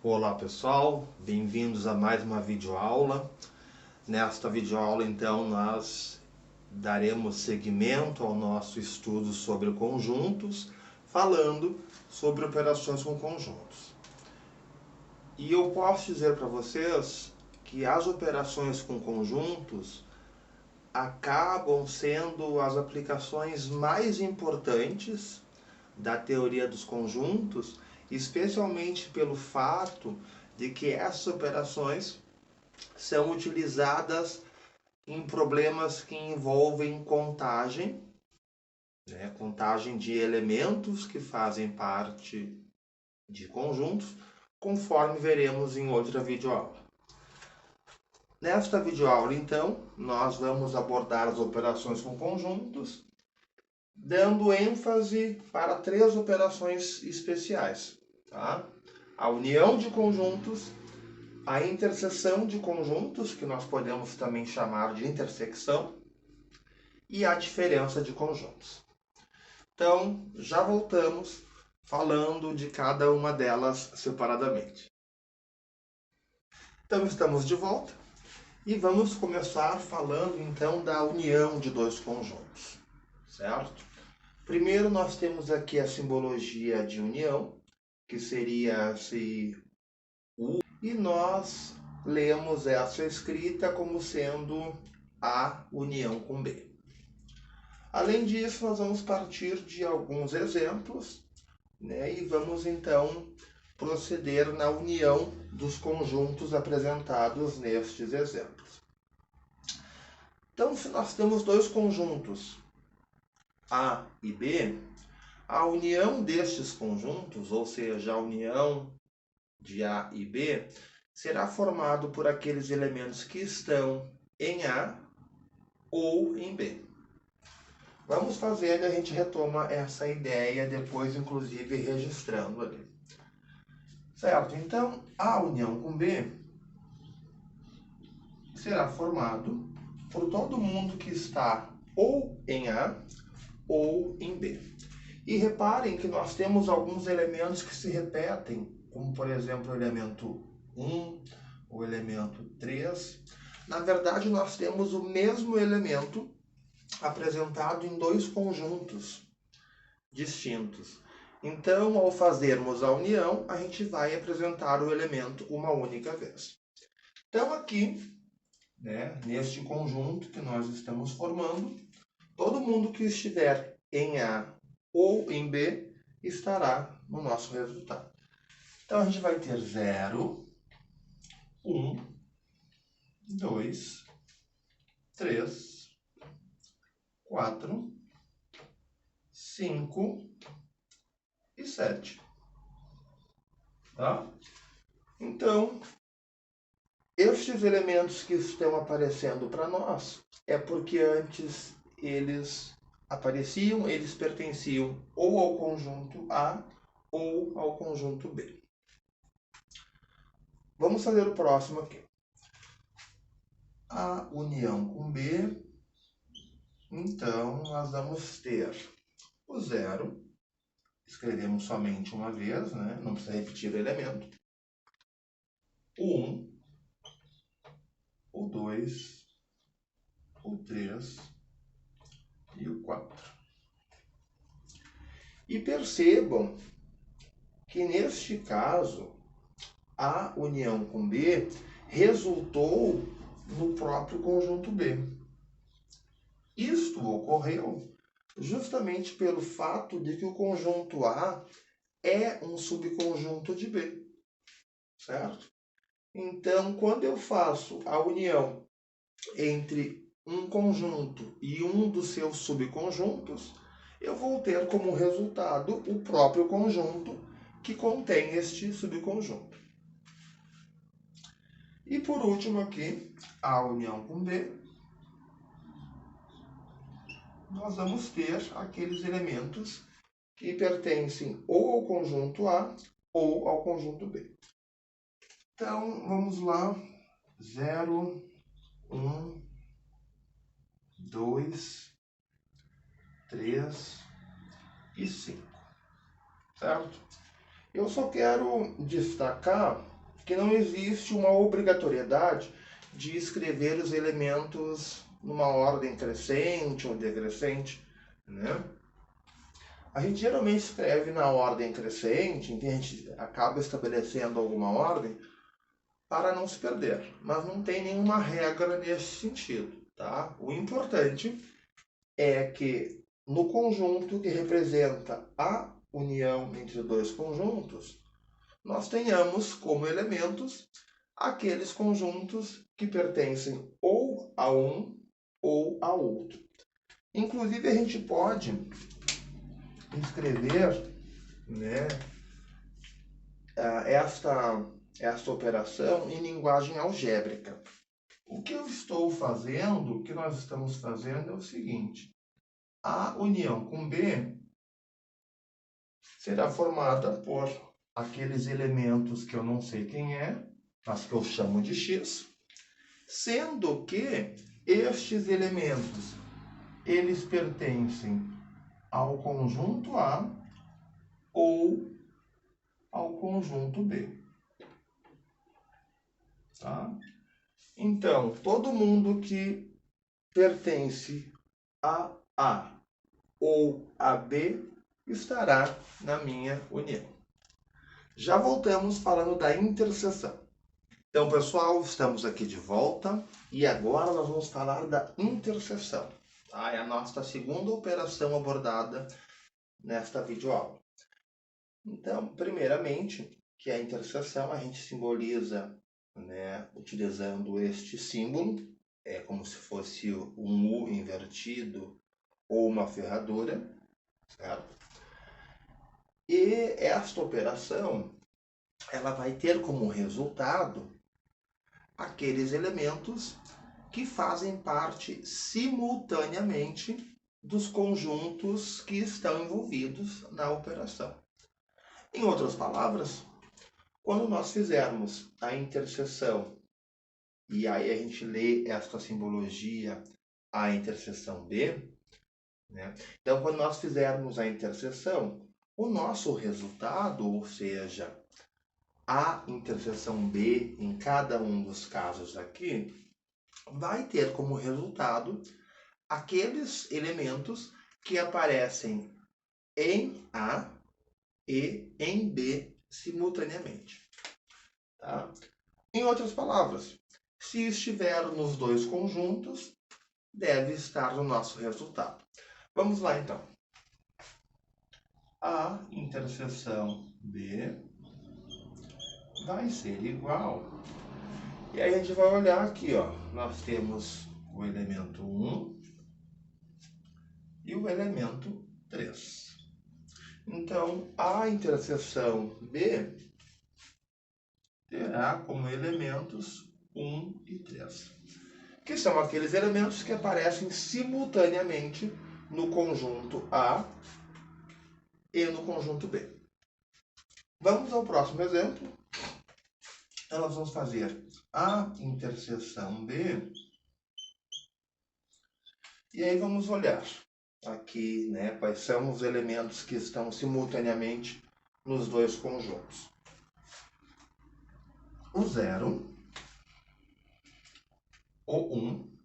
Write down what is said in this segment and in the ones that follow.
Olá pessoal, bem-vindos a mais uma videoaula. Nesta videoaula então nós daremos seguimento ao nosso estudo sobre conjuntos, falando sobre operações com conjuntos. E eu posso dizer para vocês que as operações com conjuntos acabam sendo as aplicações mais importantes da teoria dos conjuntos, especialmente pelo fato de que essas operações são utilizadas em problemas que envolvem contagem, contagem de elementos que fazem parte de conjuntos, conforme veremos em outra videoaula. Nesta videoaula, então, nós vamos abordar as operações com conjuntos, dando ênfase para três operações especiais. Tá? A união de conjuntos, a interseção de conjuntos, que nós podemos também chamar de intersecção, e a diferença de conjuntos. Então, já voltamos falando de cada uma delas separadamente. Então, estamos de volta e vamos começar falando então da união de dois conjuntos, certo? Primeiro, nós temos aqui a simbologia de união, que seria se U, e nós lemos essa escrita como sendo A união com B. Além disso, nós vamos partir de alguns exemplos, e vamos então proceder na união dos conjuntos apresentados nestes exemplos. Então, se nós temos dois conjuntos A e B, a união destes conjuntos, ou seja, a união de A e B, será formado por aqueles elementos que estão em A ou em B. Vamos fazer e a gente retoma essa ideia depois, inclusive, registrando ali. Certo? Então, a união com B será formado por todo mundo que está ou em A ou em B. E reparem que nós temos alguns elementos que se repetem, como por exemplo o elemento 1, o elemento 3. Na verdade, nós temos o mesmo elemento apresentado em dois conjuntos distintos. Então, ao fazermos a união, a gente vai apresentar o elemento uma única vez. Então, aqui, neste conjunto que nós estamos formando, todo mundo que estiver em A ou em B estará no nosso resultado. Então, a gente vai ter 0, 1, 2, 3, 4, 5 e 7. Tá? Então, estes elementos que estão aparecendo para nós é porque antes eles apareciam, eles pertenciam ou ao conjunto A ou ao conjunto B. Vamos fazer o próximo aqui. A união com B, então nós vamos ter o 0, escrevemos somente uma vez, não precisa repetir o elemento. O 1, o 2, o 3 e o 4. E percebam que neste caso, a união com B resultou no próprio conjunto B. Isto ocorreu justamente pelo fato de que o conjunto A é um subconjunto de B, certo? Então, quando eu faço a união entre um conjunto e um dos seus subconjuntos, eu vou ter como resultado o próprio conjunto que contém este subconjunto. E por último aqui, a união com B, nós vamos ter aqueles elementos que pertencem ou ao conjunto A ou ao conjunto B. Então, vamos lá. 0, 1, 2, 3 e 5. Certo? Eu só quero destacar que não existe uma obrigatoriedade de escrever os elementos numa ordem crescente ou decrescente, né? A gente geralmente escreve na ordem crescente, então a gente acaba estabelecendo alguma ordem para não se perder, mas não tem nenhuma regra nesse sentido, tá? O importante é que no conjunto que representa a união entre dois conjuntos, nós tenhamos como elementos aqueles conjuntos que pertencem ou a um ou a outro. Inclusive, a gente pode escrever, né, esta operação em linguagem algébrica. O que eu estou fazendo, o que nós estamos fazendo é o seguinte: a união com B será formada por aqueles elementos que eu não sei quem é, mas que eu chamo de X, sendo que estes elementos, eles pertencem ao conjunto A ou ao conjunto B. Tá? Então, todo mundo que pertence a A ou a B estará na minha união. Já voltamos falando da interseção. Então, pessoal, estamos aqui de volta e agora nós vamos falar da interseção. Tá? É a nossa segunda operação abordada nesta videoaula. Então, primeiramente, que a interseção a gente simboliza, né, utilizando este símbolo, é como se fosse um U invertido ou uma ferradura, certo? E esta operação, ela vai ter como resultado aqueles elementos que fazem parte simultaneamente dos conjuntos que estão envolvidos na operação. Em outras palavras, quando nós fizermos a interseção, e aí a gente lê esta simbologia, a interseção B, né? Então, quando nós fizermos a interseção, o nosso resultado, ou seja, a interseção B em cada um dos casos aqui, vai ter como resultado aqueles elementos que aparecem em A e em B simultaneamente. Tá? Em outras palavras, se estiver nos dois conjuntos, deve estar no nosso resultado. Vamos lá, então. A interseção B vai ser igual. E aí a gente vai olhar aqui, ó. Nós temos o elemento 1 e o elemento 3. Então, a interseção B terá como elementos 1 e 3, que são aqueles elementos que aparecem simultaneamente no conjunto A e no conjunto B. Vamos ao próximo exemplo. Então, nós vamos fazer a interseção B. E aí vamos olhar aqui, né, quais são os elementos que estão simultaneamente nos dois conjuntos. O 0, o 1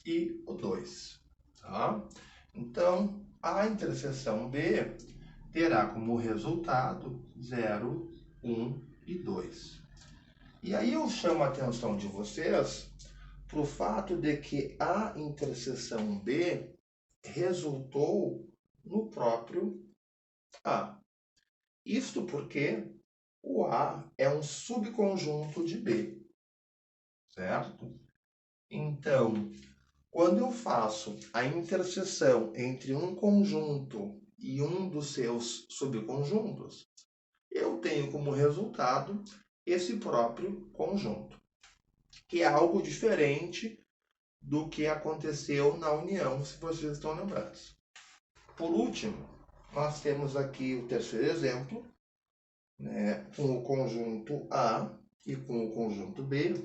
e o 2. Tá? Então, a interseção B terá como resultado 0, 1 e 2. E aí eu chamo a atenção de vocês para o fato de que a interseção B resultou no próprio A. Isto porque o A é um subconjunto de B, certo? Então, quando eu faço a interseção entre um conjunto e um dos seus subconjuntos, eu tenho como resultado esse próprio conjunto, que é algo diferente do que aconteceu na união, se vocês estão lembrados. Por último, nós temos aqui o terceiro exemplo, né, com o conjunto A e com o conjunto B,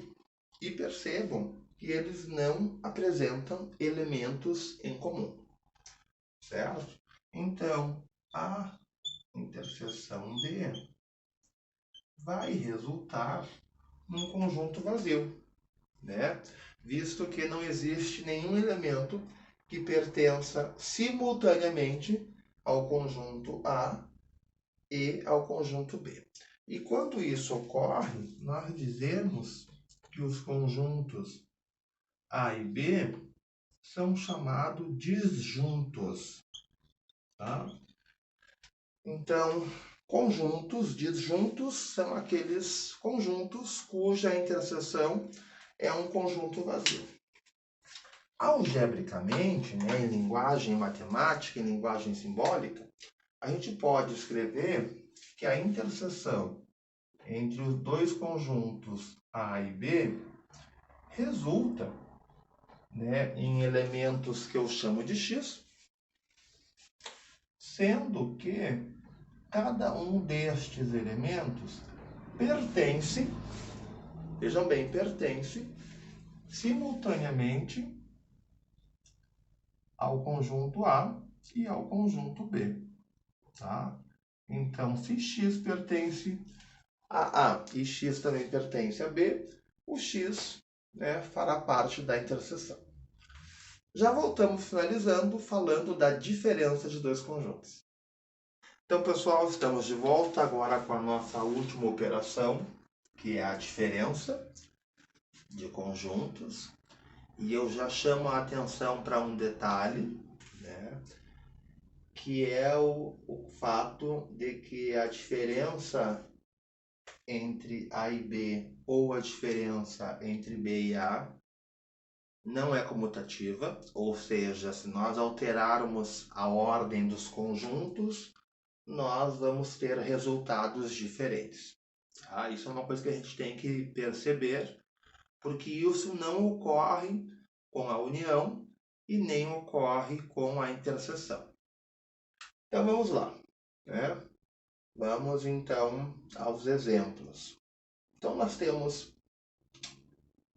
e percebam que eles não apresentam elementos em comum, certo? Então, a interseção B vai resultar num conjunto vazio, né? Visto que não existe nenhum elemento que pertença simultaneamente ao conjunto A e ao conjunto B. E quando isso ocorre, nós dizemos que os conjuntos A e B são chamados disjuntos, tá? Então, conjuntos disjuntos são aqueles conjuntos cuja interseção é um conjunto vazio. Algebricamente, né, em linguagem matemática, em linguagem simbólica, a gente pode escrever que a interseção entre os dois conjuntos A e B resulta, né, em elementos que eu chamo de X, sendo que cada um destes elementos pertence, vejam bem, pertence simultaneamente ao conjunto A e ao conjunto B, tá? Então, se X pertence a A e X também pertence a B, o X, né, fará parte da interseção. Já voltamos finalizando, falando da diferença de dois conjuntos. Então, pessoal, estamos de volta agora com a nossa última operação, que é a diferença de conjuntos. E eu já chamo a atenção para um detalhe, né, que é o fato de que a diferença entre A e B, ou a diferença entre B e A, não é comutativa, ou seja, se nós alterarmos a ordem dos conjuntos, nós vamos ter resultados diferentes. Tá? Isso é uma coisa que a gente tem que perceber, porque isso não ocorre com a união e nem ocorre com a interseção. Então vamos lá, né? Vamos então aos exemplos. Então nós temos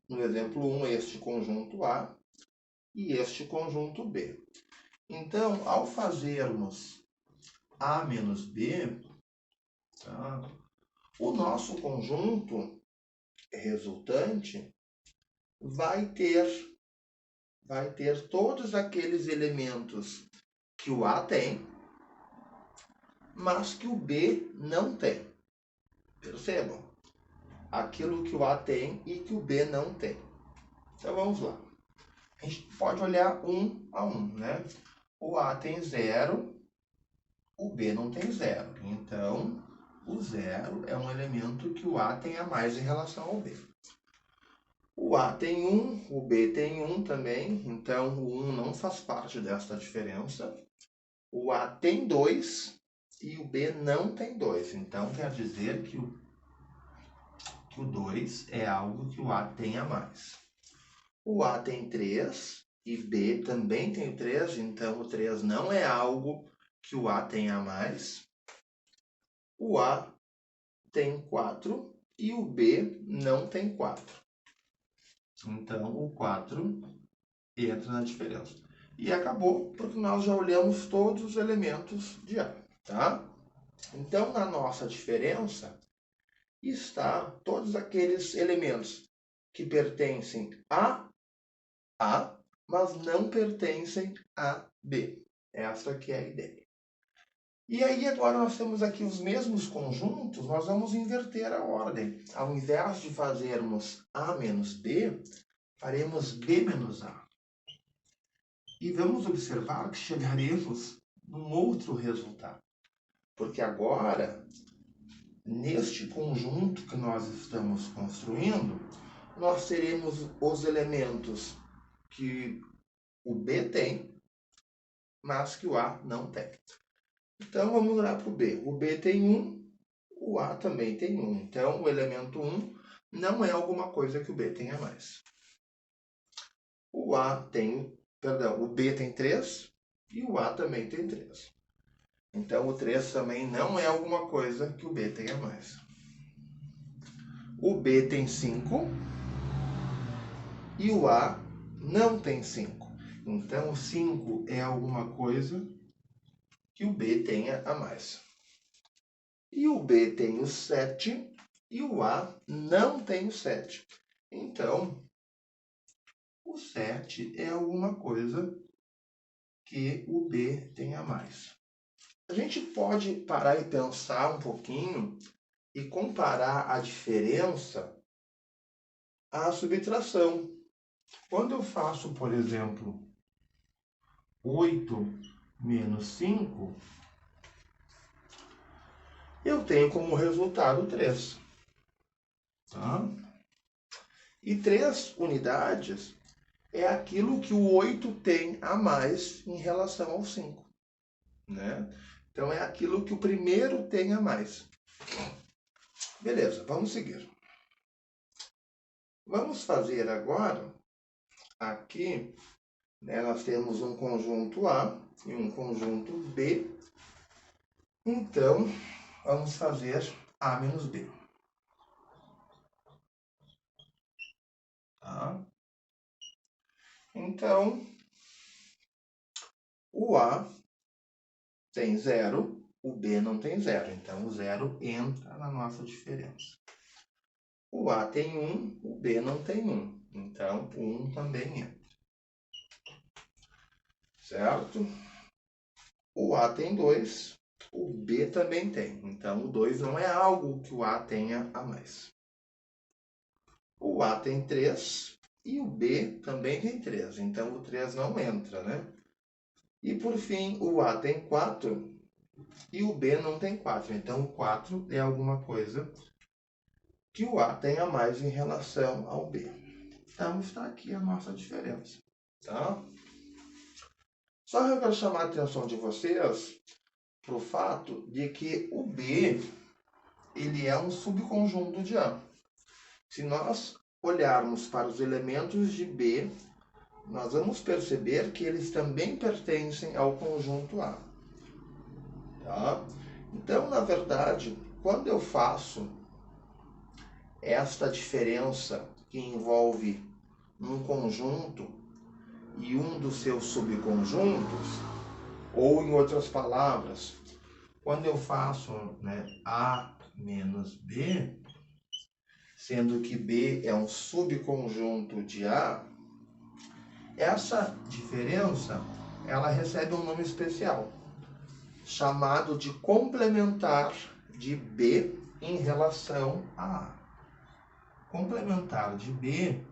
no exemplo 1 este conjunto A e este conjunto B. Então, ao fazermos A menos B, tá, o nosso conjunto resultante vai ter todos aqueles elementos que o A tem, mas que o B não tem. Percebam? Aquilo que o A tem e que o B não tem. Então vamos lá. A gente pode olhar um a um, né? O A tem 0, o B não tem 0. Então, o 0 é um elemento que o A tem a mais em relação ao B. O A tem 1, o B tem 1 também, então o 1 não faz parte desta diferença. O A tem 2 e o B não tem 2. Então, quer dizer que o 2 é algo que o A tem a mais. O A tem 3 e B também tem 3, então o 3 não é algo que o A tem a mais. O A tem 4 e o B não tem 4. Então, o 4 entra na diferença. E acabou, porque nós já olhamos todos os elementos de A, tá? Então, na nossa diferença, está todos aqueles elementos que pertencem a A, mas não pertencem a B. Essa que é a ideia. E aí, agora nós temos aqui os mesmos conjuntos, nós vamos inverter a ordem. Ao invés de fazermos A menos B, faremos B menos A. E vamos observar que chegaremos num outro resultado. Porque agora, neste conjunto que nós estamos construindo, nós teremos os elementos que o B tem, mas que o A não tem. Então, vamos olhar para o B. O B tem 1, o A também tem 1. Então, o elemento 1 não é alguma coisa que o B tenha mais. O B tem 3 e o A também tem 3. Então, o 3 também não é alguma coisa que o B tenha mais. O B tem 5 e o A não tem 5. Então, o 5 é alguma coisa que o B tenha a mais. e o B tem o 7 e o A não tem o 7. Então, o 7 é alguma coisa que o B tem a mais. A gente pode parar e pensar um pouquinho e comparar a diferença à subtração. Quando eu faço, por exemplo, 8 menos 5, eu tenho como resultado 3. Tá? E 3 unidades é aquilo que o 8 tem a mais em relação ao 5. Né? Então, é aquilo que o primeiro tem a mais. Beleza, vamos seguir. Vamos fazer agora, aqui, né, nós temos um conjunto A e um conjunto B. Então, vamos fazer A menos B. Tá? Então, o A tem 0, o B não tem 0. Então, o 0 entra na nossa diferença. O A tem 1, o B não tem 1. Então, o 1 também entra. Certo? O A tem 2, o B também tem. Então, o 2 não é algo que o A tenha a mais. O A tem 3 e o B também tem 3. Então, o 3 não entra, né? E, por fim, o A tem 4 e o B não tem 4. Então, o 4 é alguma coisa que o A tem a mais em relação ao B. Então, está aqui a nossa diferença. Tá? Só eu quero chamar a atenção de vocês para o fato de que o B ele é um subconjunto de A. Se nós olharmos para os elementos de B, nós vamos perceber que eles também pertencem ao conjunto A. Tá? Então, na verdade, quando eu faço esta diferença que envolve um conjunto e um dos seus subconjuntos, ou em outras palavras, quando eu faço, né, A menos B, sendo que B é um subconjunto de A, essa diferença ela recebe um nome especial, chamado de complementar de B em relação a A. Complementar de B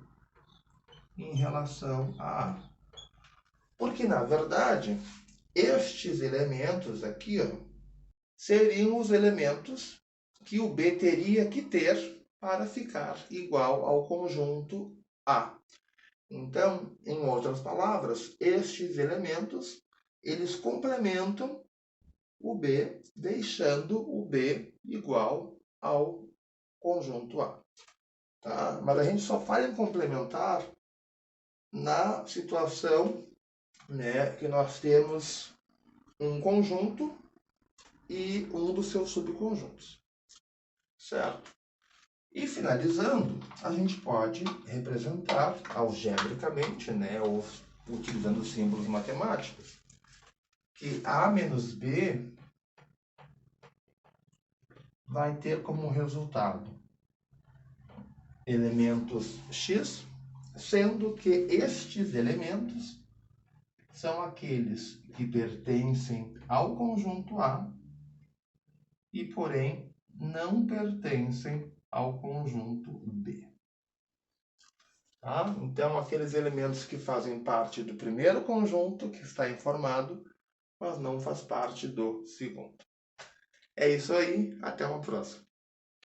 em relação a A. Porque, na verdade, estes elementos aqui, ó, seriam os elementos que o B teria que ter para ficar igual ao conjunto A. Então, em outras palavras, estes elementos, eles complementam o B, deixando o B igual ao conjunto A. Tá? Mas a gente só fala em complementar na situação, né, que nós temos um conjunto e um dos seus subconjuntos. Certo? E finalizando, a gente pode representar algebricamente, né, ou utilizando símbolos matemáticos, que A menos B vai ter como resultado elementos x, sendo que estes elementos são aqueles que pertencem ao conjunto A e, porém, não pertencem ao conjunto B. Tá? Então, aqueles elementos que fazem parte do primeiro conjunto que está informado, mas não faz parte do segundo. É isso aí, até uma próxima.